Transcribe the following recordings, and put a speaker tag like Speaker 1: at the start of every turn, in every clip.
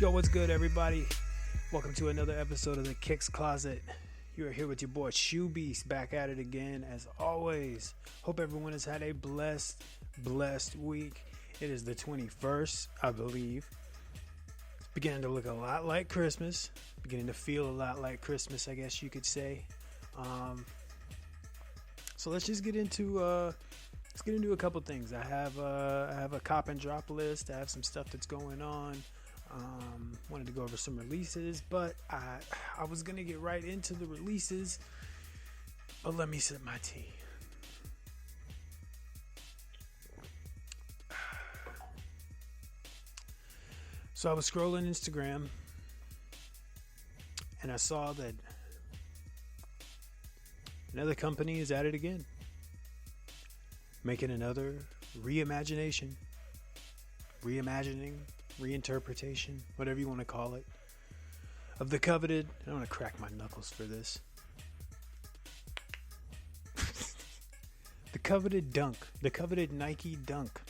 Speaker 1: Yo, what's good, everybody? Welcome to another episode of the Kicks Closet. You are here with your boy Shoe Beast, back at it again as always. Hope everyone has had a blessed week. It is the 21st, I believe. It's beginning to look a lot like Christmas. Beginning to feel a lot like Christmas, I guess you could say. So let's just get into a couple things. I have a cop and drop list. I have some stuff that's going on. Wanted to go over some releases, but I was gonna get right into the releases, but let me sip my tea. So I was scrolling Instagram and I saw that another company is at it again, making another reimagining, reinterpretation, whatever you want to call it, of the coveted, I don't want to crack my knuckles for this, the coveted dunk, the coveted Nike dunk.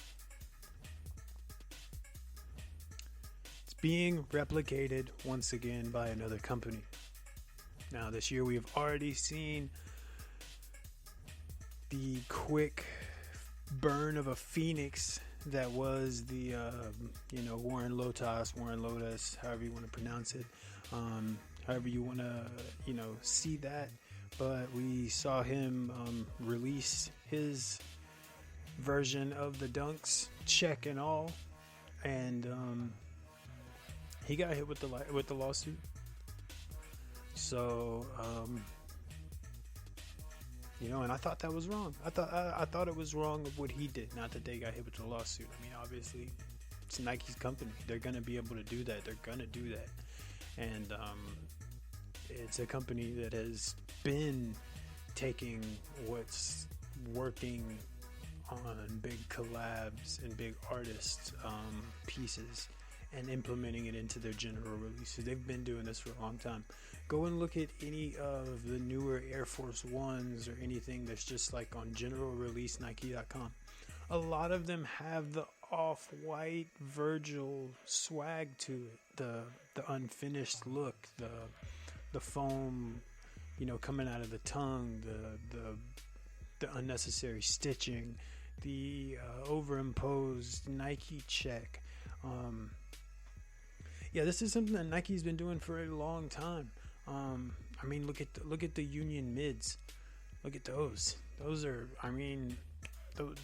Speaker 1: It's being replicated once again by another company. Now this year we have already seen the quick burn of a phoenix that was the Warren Lotas, however you want to pronounce it, however you want to see that. But we saw him release his version of the dunks, check and all, and he got hit with the lawsuit. So and I thought that was wrong. I thought it was wrong of what he did. Not that they got hit with the lawsuit. I mean, obviously, it's Nike's company. They're gonna be able to do that. They're gonna do that, and it's a company that has been taking what's working on big collabs and big artists pieces and implementing it into their general releases. They've been doing this for a long time. Go and look at any of the newer Air Force Ones or anything that's just like on general release Nike.com. A lot of them have the off-white Virgil swag to it, the unfinished look, the foam, coming out of the tongue, the unnecessary stitching, the overimposed Nike check. This is something that Nike's been doing for a long time. I mean, look at the Union mids. Look at those. Those are,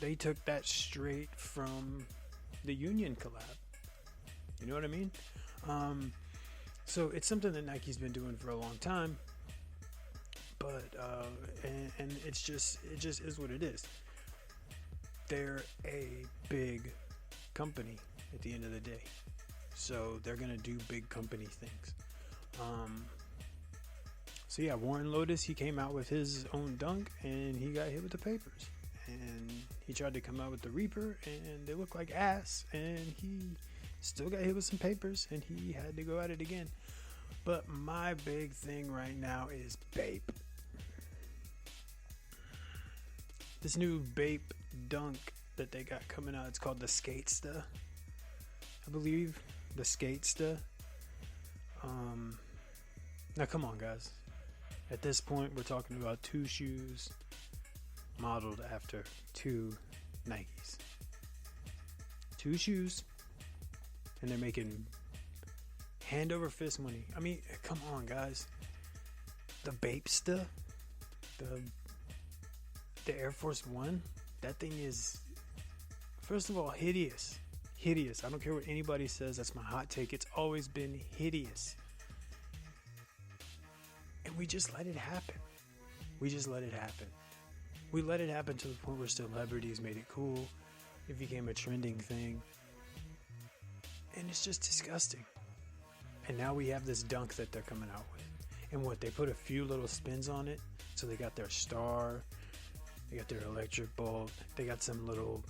Speaker 1: they took that straight from the Union collab. You know what I mean? So it's something that Nike's been doing for a long time. But and it just is what it is. They're a big company at the end of the day. So they're going to do big company things. Warren Lotas, he came out with his own dunk and he got hit with the papers. And he tried to come out with the Reaper and they look like ass. And he still got hit with some papers and he had to go at it again. But my big thing right now is Bape. This new Bape dunk that they got coming out, it's called the Skatesta, I believe. The Skatesta. Now come on, guys. At this point, we're talking about two shoes modeled after two Nikes. Two shoes, and they're making hand over fist money. I mean, come on, guys. The Bapesta, the Air Force One, that thing is, first of all, hideous. Hideous. I don't care what anybody says. That's my hot take. It's always been hideous. And we just let it happen. We let it happen to the point where celebrities made it cool. It became a trending thing. And it's just disgusting. And now we have this dunk that they're coming out with. And what? They put a few little spins on it. So they got their star. They got their electric bolt. They got some little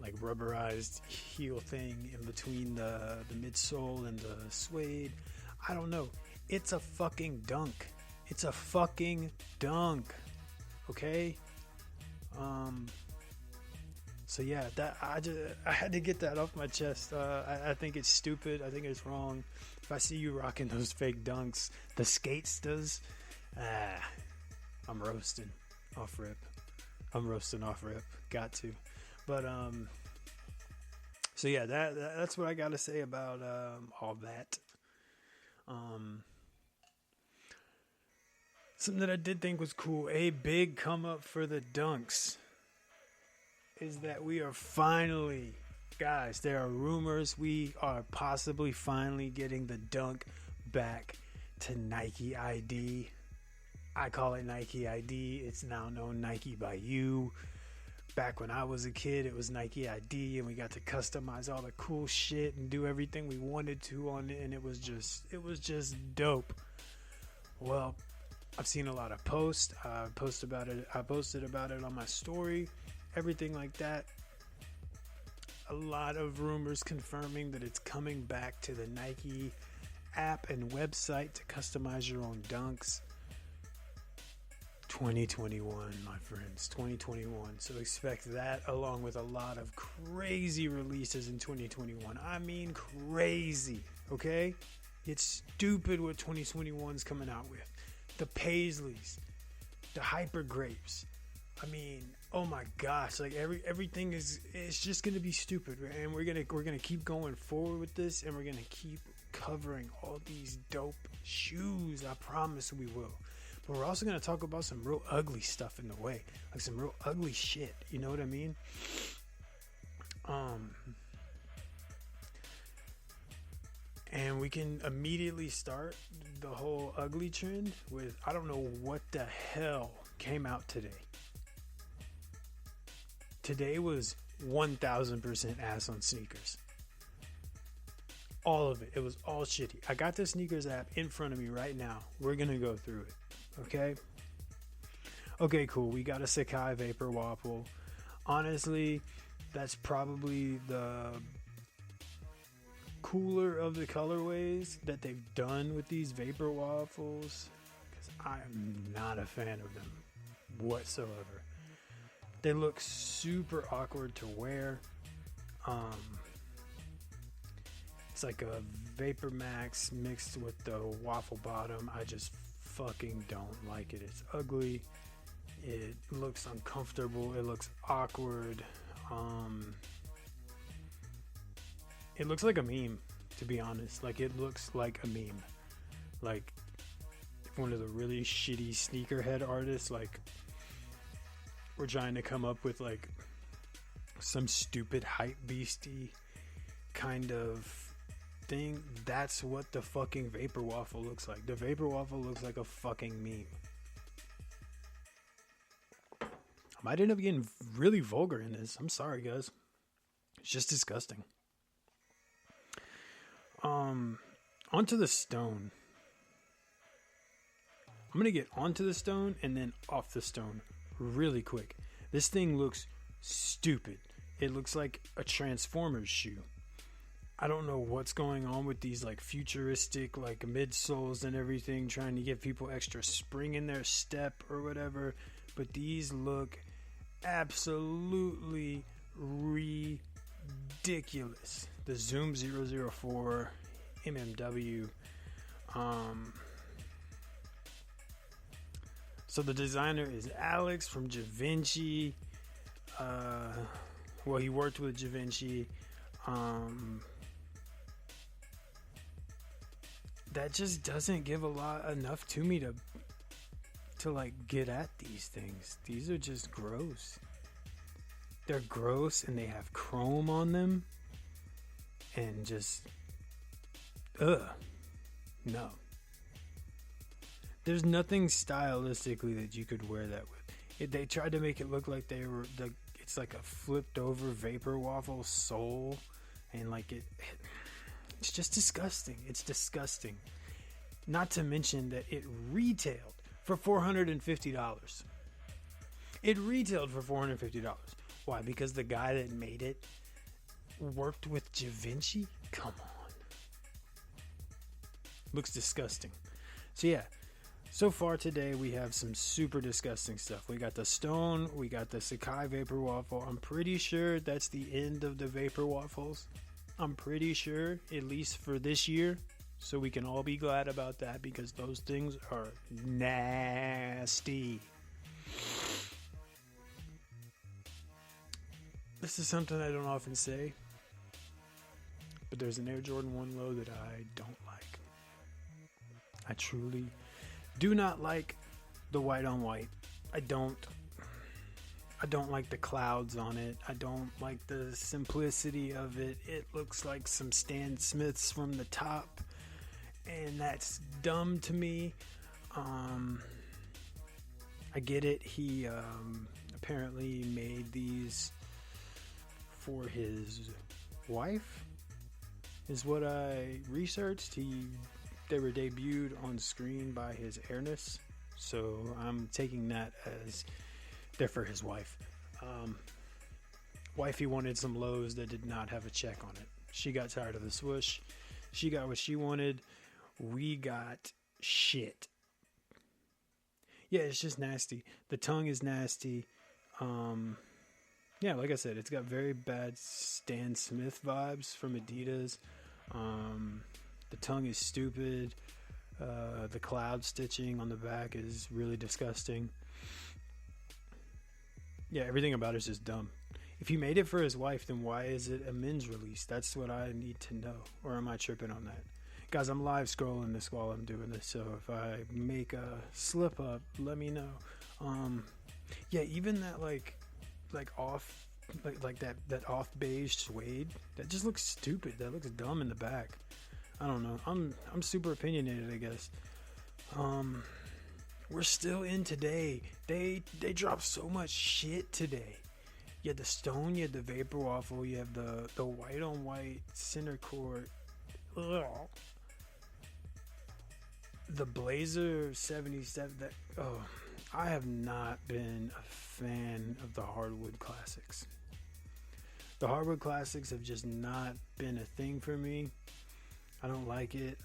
Speaker 1: like rubberized heel thing in between the midsole and the suede. I don't know. It's a fucking dunk. It's a fucking dunk. Okay? So yeah, that I had to get that off my chest. I think it's stupid. I think it's wrong. If I see you rocking those fake dunks, the skatestas, I'm roasting off rip. Got to. But so yeah, that's what I got to say about all that. Something that I did think was cool, a big come up for the dunks, is that we are finally, guys, there are rumors we are possibly finally getting the dunk back to Nike ID. I call it Nike ID. It's now known Nike by You. Back when I was a kid, it was Nike ID, and we got to customize all the cool shit and do everything we wanted to on it, and it was just dope. Well, I've seen a lot of posts. I posted about it on my story, everything like that. A lot of rumors confirming that it's coming back to the Nike app and website to customize your own dunks. 2021, my friends, 2021. So expect that, along with a lot of crazy releases in 2021. I mean crazy, okay? It's stupid what 2021's coming out with. The Paisleys, the Hyper Grapes. I mean, oh my gosh, like everything it's just gonna be stupid, and we're gonna keep going forward with this, and we're gonna keep covering all these dope shoes. I promise we will. But we're also gonna talk about some real ugly stuff in the way, like some real ugly shit. You know what I mean? And we can immediately start the whole ugly trend with, I don't know what the hell came out today. Today was 1000% ass on sneakers. All of it. It was all shitty. I got the sneakers app in front of me right now. We're going to go through it. Okay? Okay, cool. We got a Sacai Vapor Waffle. Honestly, that's probably the cooler of the colorways that they've done with these Vapor Waffles, because I am not a fan of them whatsoever. They look super awkward to wear. It's like a Vapor Max mixed with the waffle bottom. I just fucking don't like it. It's ugly. It looks uncomfortable. It looks awkward. It looks like a meme, to be honest. Like, it looks like a meme. Like, if one of the really shitty sneakerhead artists, like, we're trying to come up with, like, some stupid hype beastie kind of thing, that's what the fucking Vapor Waffle looks like. The Vapor Waffle looks like a fucking meme. I might end up getting really vulgar in this. I'm sorry, guys. It's just disgusting. Onto the stone. I'm gonna get onto the stone and then off the stone really quick. This thing looks stupid. It looks like a Transformers shoe. I don't know what's going on with these like futuristic like midsoles and everything, trying to give people extra spring in their step or whatever, but these look absolutely ridiculous. The Zoom 004 MMW. So the designer is Alex from Givenchy. Well, he worked with Givenchy. That just doesn't give enough to me to like get at these things. These are just gross. They're gross and they have chrome on them. And just no. There's nothing stylistically that you could wear that with. They tried to make it look like it's like a flipped over Vapor Waffle sole, and like it's just disgusting. It's disgusting. Not to mention that it retailed for $450. It retailed for $450. Why? Because the guy that made it worked with Givenchy? Come on. Looks disgusting. So yeah. So far today, we have some super disgusting stuff. We got the Stone, we got the Sakai Vapor Waffle. I'm pretty sure that's the end of the Vapor Waffles. I'm pretty sure, at least for this year. So we can all be glad about that because those things are nasty. This is something I don't often say, but there's an Air Jordan 1 Low that I don't like. I truly do not like the white on white. I don't like the clouds on it. I don't like the simplicity of it. It looks like some Stan Smiths from the top, and that's dumb to me. I get it. He apparently made these for his wife, is what I researched. They were debuted on screen by his Airness, so I'm taking that as they're for his wife. Wifey wanted some lows that did not have a check on it. She got tired of the swoosh. She got what she wanted. We got shit. Yeah, it's just nasty. The tongue is nasty. Yeah, like I said, it's got very bad Stan Smith vibes from Adidas. The tongue is stupid. The cloud stitching on the back is really disgusting. Yeah, everything about it is just dumb. If he made it for his wife, then why is it a men's release? That's what I need to know. Or am I tripping on that? Guys, I'm live scrolling this while I'm doing this, so if I make a slip up, let me know. Yeah, even that like off like that off beige suede, that just looks stupid. That looks dumb in the back. I don't know. I'm super opinionated, I guess. We're still in today. They dropped so much shit today. You had the Stone, you had the Vapor Waffle, you have the white on white center court. Ugh. The Blazer 77. I have not been a fan of the hardwood classics. The hardwood classics have just not been a thing for me. I don't like it.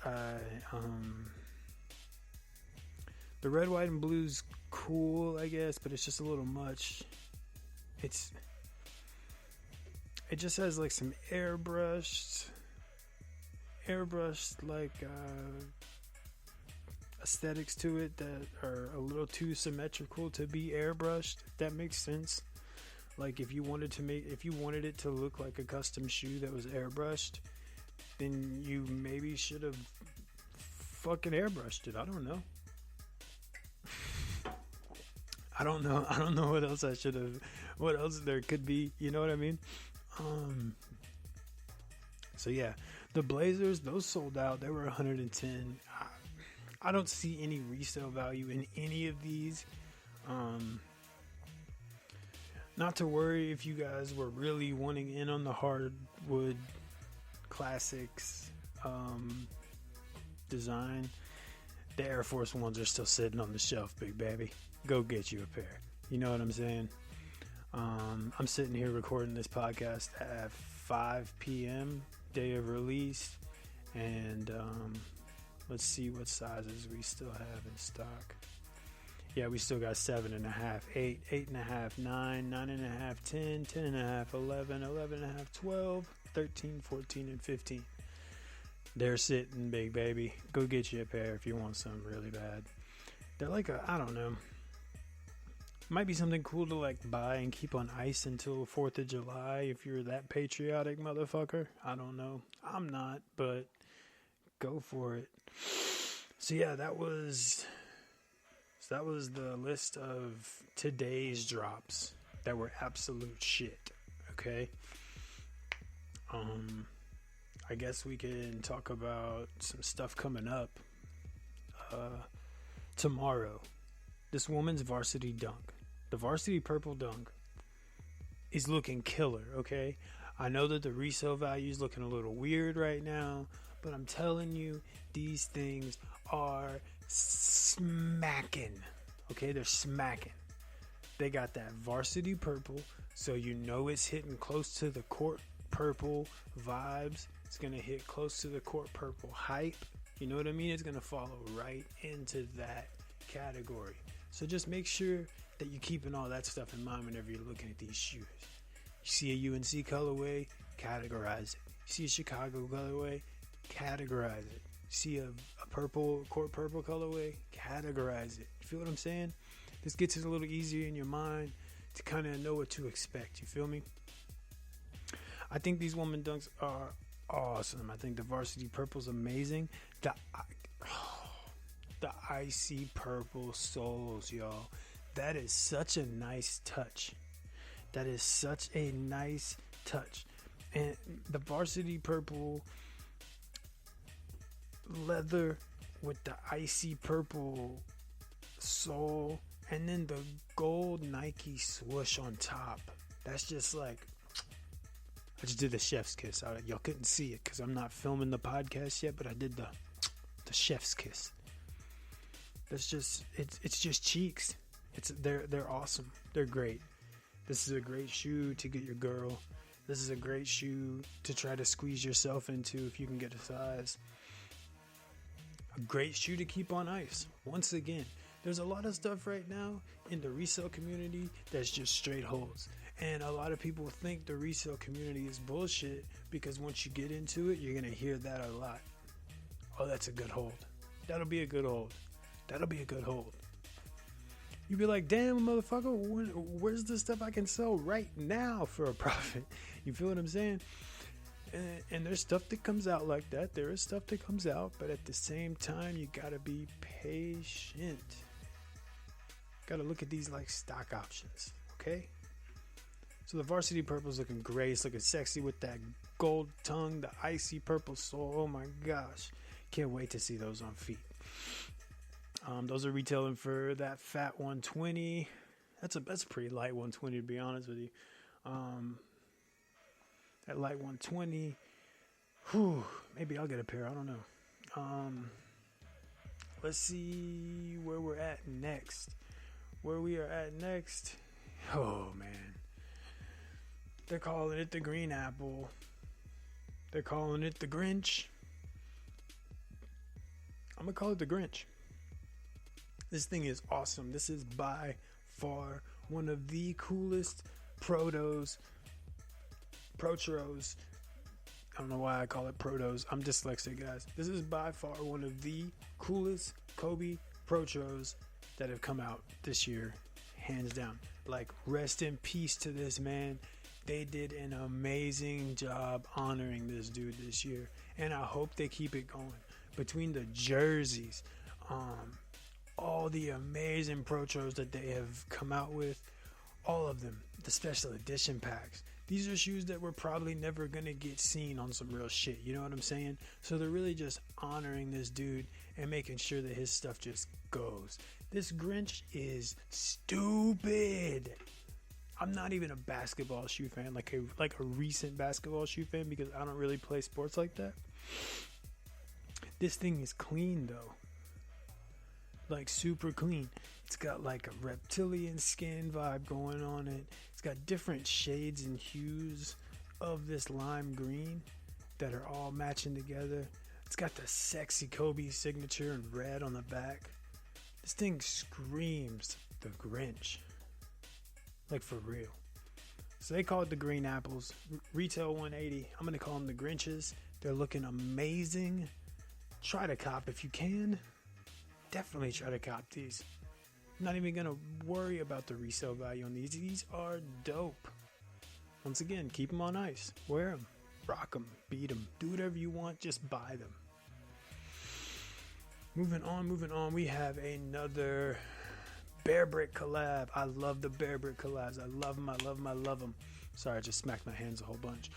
Speaker 1: The red, white, and blue's cool, I guess, but it's just a little much. It just has like some airbrushed like aesthetics to it that are a little too symmetrical to be airbrushed, if that makes sense. Like if you wanted it to look like a custom shoe that was airbrushed, then you maybe should have fucking airbrushed it. I don't know. I don't know what else what else there could be. You know what I mean? So yeah, the Blazers, those sold out. They were 110. I don't see any resale value in any of these. Not to worry if you guys were really wanting in on the hardwood classics design. The Air Force Ones are still sitting on the shelf, big baby. Go get you a pair. You know what I'm saying? I'm sitting here recording this podcast at 5 p.m. day of release, and let's see what sizes we still have in stock. Yeah, we still got 7.5, 8, 8.5, 9, 9.5, 10, 10.5, 11, 11.5, 12, 13, 14, and 15. They're sitting, big baby. Go get you a pair if you want some really bad. They're like I don't know. Might be something cool to like buy and keep on ice until 4th of July if you're that patriotic motherfucker. I don't know. I'm not, but go for it. So yeah, that was the list of today's drops that were absolute shit. Okay. I guess we can talk about some stuff coming up. Tomorrow, this woman's varsity dunk, the varsity purple dunk, is looking killer. Okay. I know that the resale value is looking a little weird right now, but I'm telling you, these things are smacking. Okay, they're smacking. They got that varsity purple, so you know it's hitting close to the court purple vibes. It's going to hit close to the court purple hype. You know what I mean? It's going to follow right into that category. So just make sure that you're keeping all that stuff in mind whenever you're looking at these shoes. You see a UNC colorway, categorize it. You see a Chicago colorway, categorize it. You see a purple, court purple colorway, categorize it. You feel what I'm saying? This gets it a little easier in your mind to kind of know what to expect. You feel me? I think these woman dunks are awesome. I think the varsity purple's amazing. The icy purple soles, y'all. That is such a nice touch. That is such a nice touch. And the varsity purple leather with the icy purple sole and then the gold Nike swoosh on top. That's just like, I just did the chef's kiss. Y'all couldn't see it because I'm not filming the podcast yet, but I did the chef's kiss. That's just, it's just cheeks. They're awesome. They're great. This is a great shoe to get your girl. This is a great shoe to try to squeeze yourself into if you can get a size. A great shoe to keep on ice. Once again, there's a lot of stuff right now in the resale community that's just straight holds. And a lot of people think the resale community is bullshit because once you get into it, you're going to hear that a lot. Oh, that's a good hold. That'll be a good hold. That'll be a good hold. You'd be like, damn, motherfucker, where's the stuff I can sell right now for a profit? You feel what I'm saying? And there's stuff that comes out like that. There is stuff that comes out, but at the same time, you got to be patient. Got to look at these like stock options, okay? So the varsity purple is looking great. It's looking sexy with that gold tongue, the icy purple sole. Oh my gosh. Can't wait to see those on feet. Those are retailing for that fat 120. That's a pretty light 120 to be honest with you. That light 120. Maybe I'll get a pair. I don't know. Let's see where we're at next. Where we are at next. Oh man. They're calling it the green apple. They're calling it the Grinch. I'm gonna call it the Grinch. This thing is awesome. This is by far one of the coolest protros. I don't know why I call it protos. I'm dyslexic, guys. This is by far one of the coolest Kobe protros that have come out this year, hands down. Like, rest in peace to this man. They did an amazing job honoring this dude this year, and I hope they keep it going. Between the jerseys, all the amazing protros that they have come out with, all of them, the special edition packs. These are shoes that we're probably never going to get seen on some real shit. You know what I'm saying? So they're really just honoring this dude and making sure that his stuff just goes. This Grinch is stupid. I'm not even a basketball shoe fan, like a recent basketball shoe fan, because I don't really play sports like that. This thing is clean though. Like super clean. It's got like a reptilian skin vibe going on it. It's got different shades and hues of this lime green that are all matching together. It's got the sexy Kobe signature in red on the back. This thing screams the Grinch. Like for real. So they call it the green apples. Retail 180. I'm going to call them the Grinches. They're looking amazing. Try to cop if you can. Definitely try to cop these. I'm not even going to worry about the resale value on these. These are dope. Once again, keep them on ice. Wear them. Rock them. Beat them. Do whatever you want. Just buy them. Moving on. We have another Bear Brick collab. I love the Bear Brick collabs. I love them. Sorry, I just smacked my hands a whole bunch.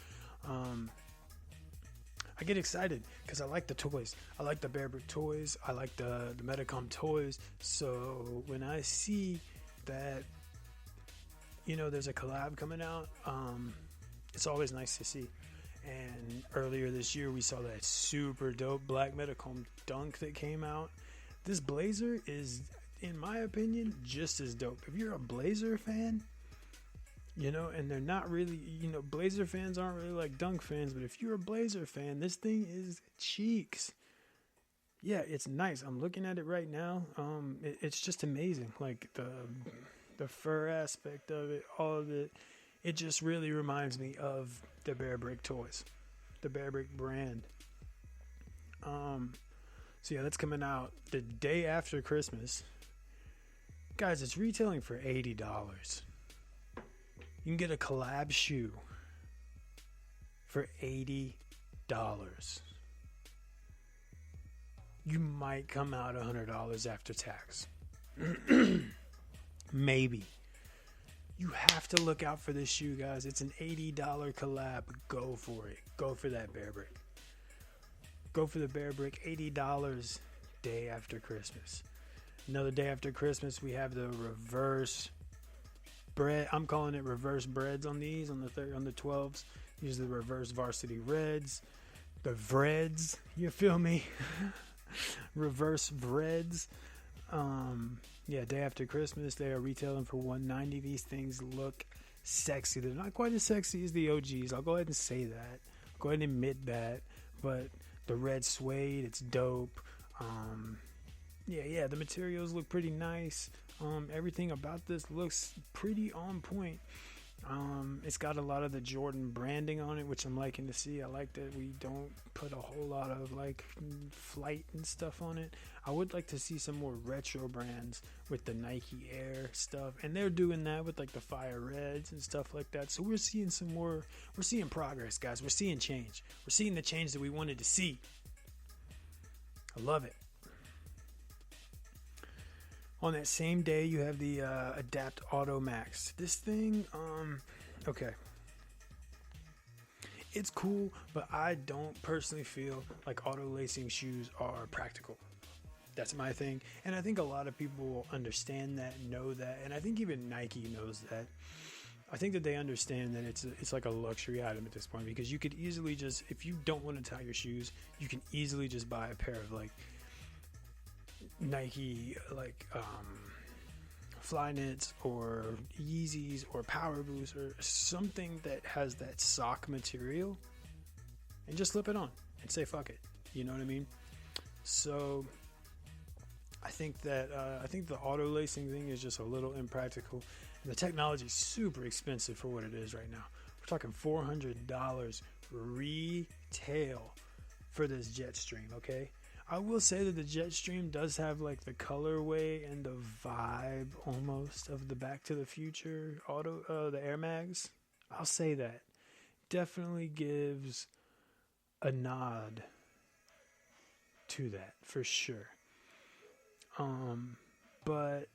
Speaker 1: I get excited because I like the toys. I like the Bear Brick toys. I like the Metacom toys. So when I see that, there's a collab coming out, it's always nice to see. And earlier this year, we saw that super dope black Metacom dunk that came out. This blazer is, in my opinion, just as dope. If you're a Blazer fan, and they're not really, Blazer fans aren't really like dunk fans, but if you're a Blazer fan, this thing is cheeks. Yeah, it's nice. I'm looking at it right now. It's just amazing. Like the fur aspect of it, all of it. It just really reminds me of the Bear Brick toys, the Bear Brick brand. So yeah, that's coming out the day after Christmas. Guys, it's retailing for $80. You can get a collab shoe for $80. You might come out $100 after tax. Maybe. You have to look out for this shoe, guys. It's an $80 collab. Go for it. Go for that Bear Brick. Go for the Bear Brick. $80 day after Christmas. Another day after Christmas, we have the reverse bread. I'm calling it reverse breads on these, on the 12s. These are the reverse varsity reds. The Vreds, you feel me? Reverse Vreds. Yeah, day after Christmas, they are retailing for $190. These things look sexy. They're not quite as sexy as the OGs. I'll go ahead and say that. Go ahead and admit that. But the red suede, it's dope. Yeah, the materials look pretty nice. Everything about this looks pretty on point. It's got a lot of the Jordan branding on it, which I'm liking to see. I like that we don't put a whole lot of like flight and stuff on it. I would like to see some more retro brands with the Nike Air stuff, and they're doing that with like the Fire Reds and stuff like that. So we're seeing some more. We're seeing progress, guys. We're seeing change. We're seeing the change that we wanted to see. I love it. On that same day, you have the Adapt Auto Max. This thing, okay. It's cool, but I don't personally feel like auto lacing shoes are practical. That's my thing. And I think a lot of people understand that, know that, and I think even Nike knows that. I think that they understand that it's like a luxury item at this point, because you could easily just, if you don't want to tie your shoes, you can easily just buy a pair of like Nike Flyknits or Yeezys or Power Boost or something that has that sock material, and just slip it on and say fuck it. You know what I mean? So I think that the auto lacing thing is just a little impractical, and the technology is super expensive for what it is right now. We're talking $400 retail for this Jetstream. Okay. I will say that the Jetstream does have like the colorway and the vibe almost of the Back to the Future the Air Mags. I'll say that. Definitely gives a nod to that for sure. But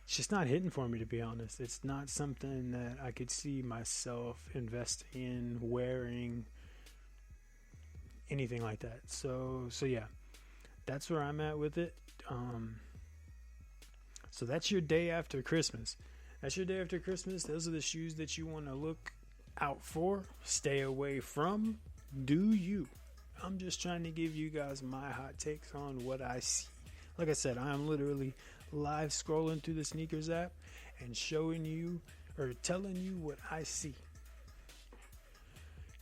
Speaker 1: it's just not hitting for me, to be honest. It's not something that I could see myself investing in, wearing, anything like that. So yeah, that's where I'm at with it. So that's your day after Christmas. That's your day after Christmas. Those are the shoes that you want to look out for, stay away from. Do you? I'm just trying to give you guys my hot takes on what I see. Like I said, I am literally live scrolling through the sneakers app and showing you or telling you what I see.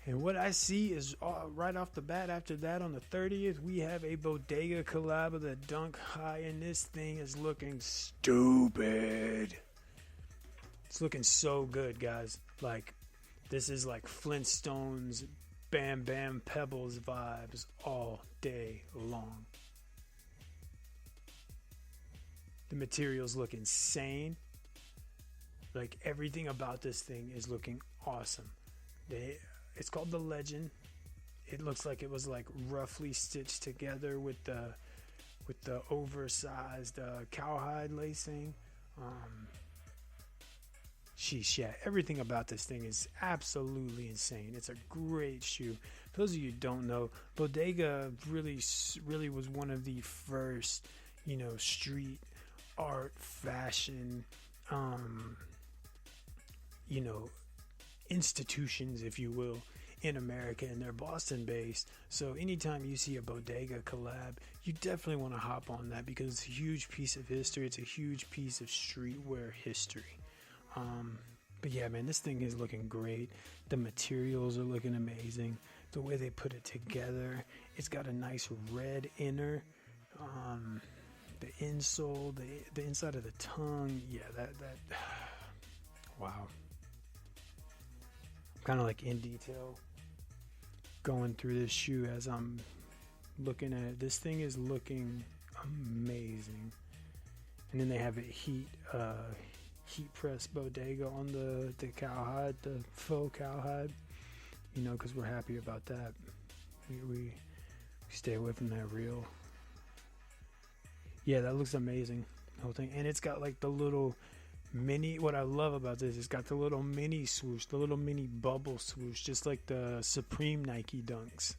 Speaker 1: And what I see is right off the bat after that, on the 30th, we have a Bodega collab of the Dunk High, and this thing is looking stupid. It's looking so good, guys. Like, this is like Flintstones, Bam Bam Pebbles vibes all day long. The materials look insane. Like, everything about this thing is looking awesome. It's called the Legend. It looks like it was like roughly stitched together with the oversized cowhide lacing. Sheesh, yeah, everything about this thing is absolutely insane. It's a great shoe. For those of you who don't know, Bodega really was one of the first, street art, fashion, institutions, if you will, in America, and they're Boston based. So anytime you see a Bodega collab, you definitely want to hop on that, because it's a huge piece of history. It's a huge piece of streetwear history. But yeah, man, this thing is looking great. The materials are looking amazing. the way they put it together. It's got a nice red inner. The insole, the inside of the tongue. Yeah, that wow. I'm kind of like in detail going through this shoe as I'm looking at it. This thing is looking amazing. And then they have it heat press bodega on the cowhide, the faux cowhide. You know, because we're happy about that. We stay away from that real. Yeah, that looks amazing, the whole thing. And it's got like the little mini, what I love about this, it's got the little mini swoosh, the little mini bubble swoosh, just like the Supreme Nike Dunks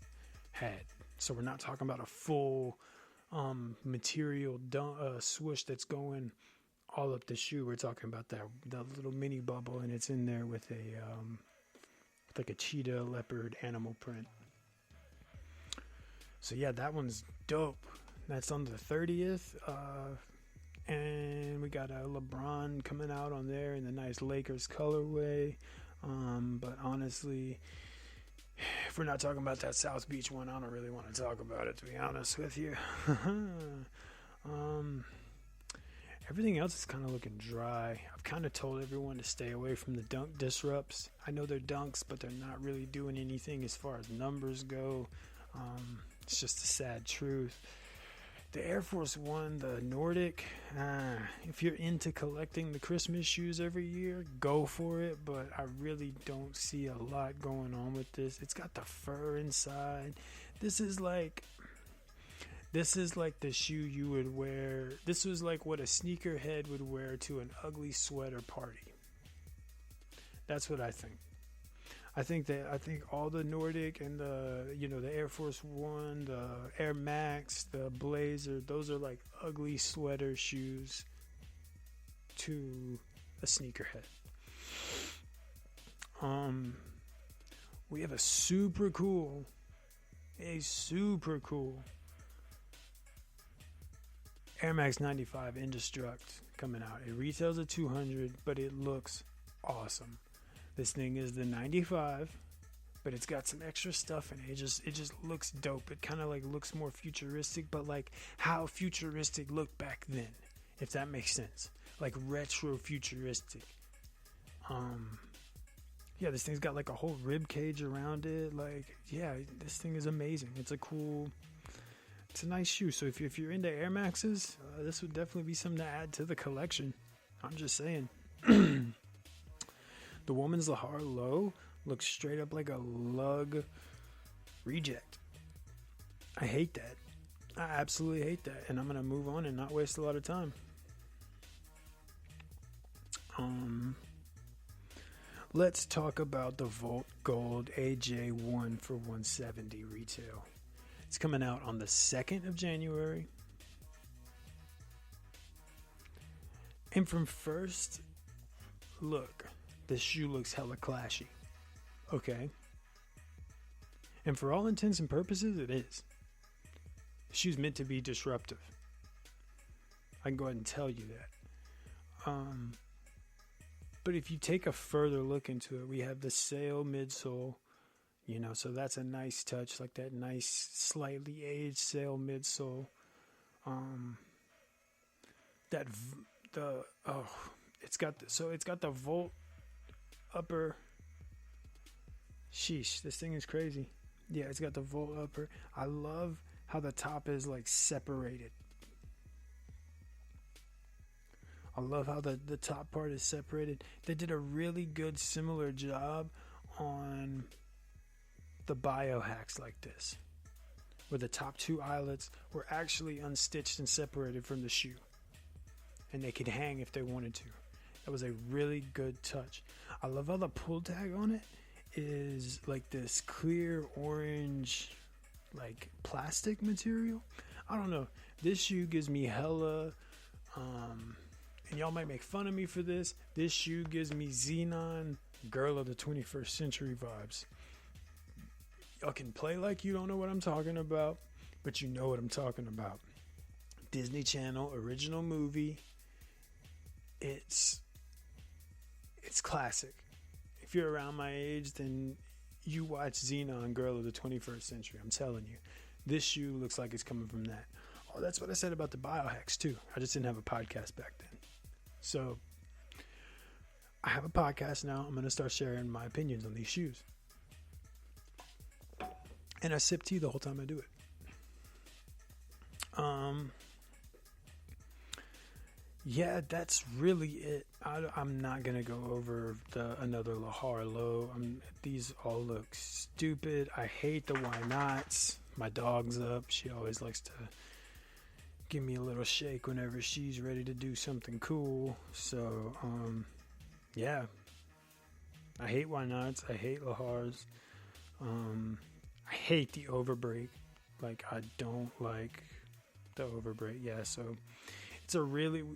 Speaker 1: had. So we're not talking about a full material swoosh that's going all up the shoe. We're talking about the little mini bubble, and it's in there with like a cheetah, leopard, animal print. So yeah, that one's dope. That's on the 30th. And we got a LeBron coming out on there in the nice Lakers colorway. But honestly, if we're not talking about that South Beach one, I don't really want to talk about it, to be honest with you. Everything else is kind of looking dry. I've kind of told everyone to stay away from the dunk disrupts. I know they're dunks, but they're not really doing anything as far as numbers go. It's just a sad truth. The Air Force One, the Nordic, if you're into collecting the Christmas shoes every year, go for it, but I really don't see a lot going on with this. It's got the fur inside. This is like the shoe you would wear. This was like what a sneakerhead would wear to an ugly sweater party. That's what I think. I think all the Nordic and the Air Force One, the Air Max, the Blazer, those are like ugly sweater shoes to a sneakerhead. We have a super cool Air Max 95 Indestruct coming out. It retails at $200, but it looks awesome. This thing is the 95, but it's got some extra stuff in it. It just looks dope. It kind of like looks more futuristic, but like how futuristic looked back then, if that makes sense. Like retro futuristic. Yeah, this thing's got like a whole rib cage around it. Like, yeah, this thing is amazing. It's a nice shoe. So if you're into Air Maxes, this would definitely be something to add to the collection. I'm just saying. The woman's Lahar Low looks straight up like a lug reject. I hate that. I absolutely hate that. And I'm going to move on and not waste a lot of time. Let's talk about the Volt Gold AJ1 for $170 retail. It's coming out on the 2nd of January. And from first look, this shoe looks hella clashy. Okay. And for all intents and purposes, it is. The shoe's meant to be disruptive. I can go ahead and tell you that. But if you take a further look into it, we have the sail midsole. So that's a nice touch, like that nice, slightly aged sail midsole. It's got the Volt upper. Sheesh, this thing is crazy. Yeah, it's got the Volt upper. I love how the top is like separated. I love how the top part is separated. They did a really good similar job on the biohacks like this, where the top two eyelets were actually unstitched and separated from the shoe, and they could hang if they wanted to. That was a really good touch. I love how the pull tag on it is like this clear orange, like plastic material. I don't know. This shoe gives me hella, and y'all might make fun of me for this. This shoe gives me Xenon Girl of the 21st Century vibes. Y'all can play like you don't know what I'm talking about, but you know what I'm talking about. Disney Channel original movie. It's classic. If you're around my age, then you watch Xenon, Girl of the 21st Century. I'm telling you, this shoe looks like it's coming from that. Oh, that's what I said about the biohacks too. I just didn't have a podcast back then. So I have a podcast now. I'm going to start sharing my opinions on these shoes. And I sip tea the whole time I do it. Yeah, that's really it. I'm not going to go over another Lahar Low. These all look stupid. I hate the why nots. My dog's up. She always likes to give me a little shake whenever she's ready to do something cool. So, yeah. I hate why nots. I hate Lahars. I hate the overbreak. Like, I don't like the overbreak. Yeah, so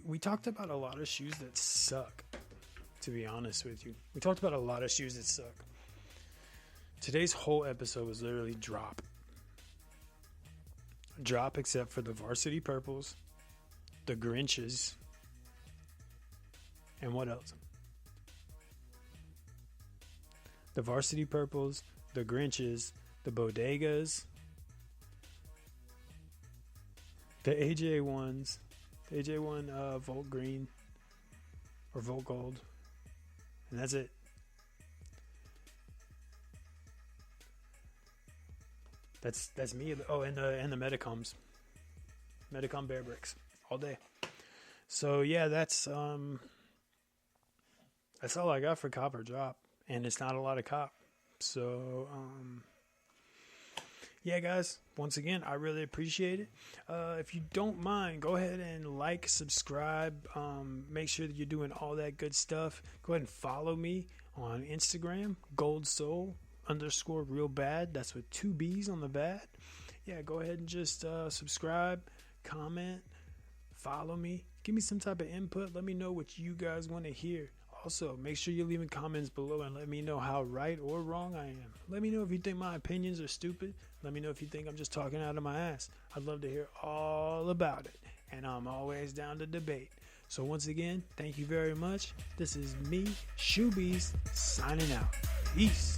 Speaker 1: we talked about a lot of shoes that suck, to be honest with you. We talked about a lot of shoes that suck. Today's whole episode was literally drop. Drop except for the Varsity Purples, the Grinches, and what else? The Varsity Purples, the Grinches, the Bodegas, the AJ1s, the AJ1 Volt Green or Volt Gold, and that's it. That's me. Oh, and the Metacom Bear Bricks all day. So yeah, that's all I got for Cop or Drop, and it's not a lot of Cop. So yeah, guys, once again, I really appreciate it. If you don't mind, go ahead and like, subscribe, make sure that you're doing all that good stuff. Go ahead and follow me on Instagram, goldsoul_realbad. That's with 2 B's on the bad. Yeah, go ahead and just subscribe, comment, follow me. Give me some type of input. Let me know what you guys want to hear. Also, make sure you're leaving comments below and let me know how right or wrong I am. Let me know if you think my opinions are stupid. Let me know if you think I'm just talking out of my ass. I'd love to hear all about it. And I'm always down to debate. So once again, thank you very much. This is me, Shoebies, signing out. Peace.